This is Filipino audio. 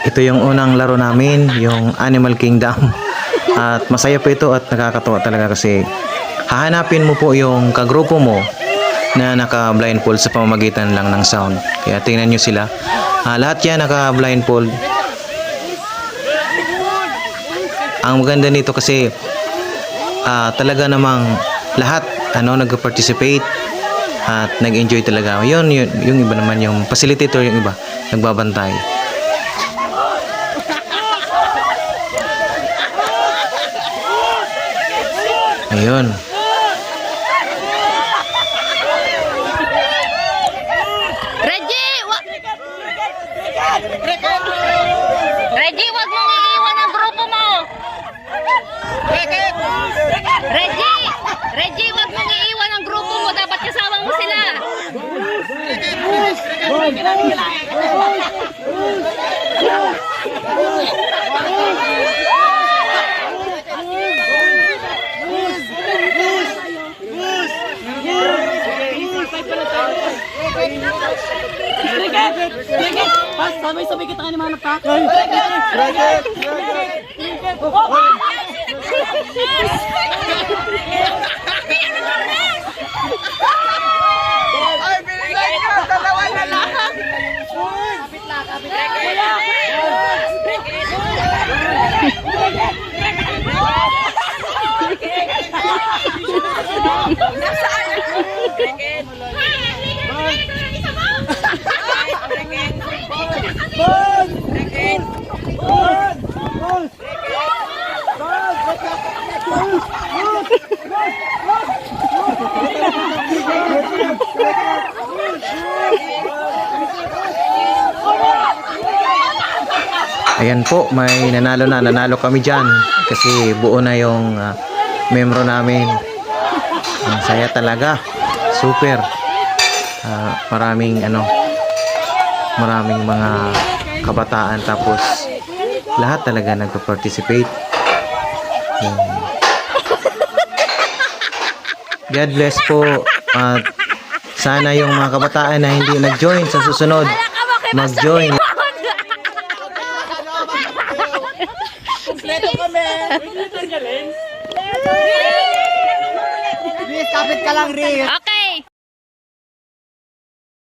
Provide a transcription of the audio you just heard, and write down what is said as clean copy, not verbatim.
Ito yung unang laro namin, yung Animal Kingdom. At masaya po ito at nakakatuwa talaga kasi hahanapin mo po yung kagrupo mo na naka-blindfold sa pamamagitan lang ng sound. Kaya tingnan nyo sila. Lahat yan naka-blindfold. Ang maganda nito kasi talaga namang lahat nag-participate at nag-enjoy talaga. Yun, yung iba naman, yung facilitator, yung iba nagbabantay. Ayun. Reggie, wag mong iiwan ang grupo mo. Reggie, wag mong iiwan ang grupo mo. Dapat kasama mo sila. Sabay-sabay kita nga ni Manap ka. Ay, binigay nyo! Dalawa na lang! Kapit lang, kapit lang! Ayan po, may nanalo kami dyan kasi buo na yung membro namin. Ang saya talaga, super. Maraming mga kabataan, tapos lahat talaga nagpa-participate. God bless po, at sana yung mga kabataan na hindi nag-join sa susunod mag-join. Kompleto kami! Riz, kapit ka lang, Riz! Okay.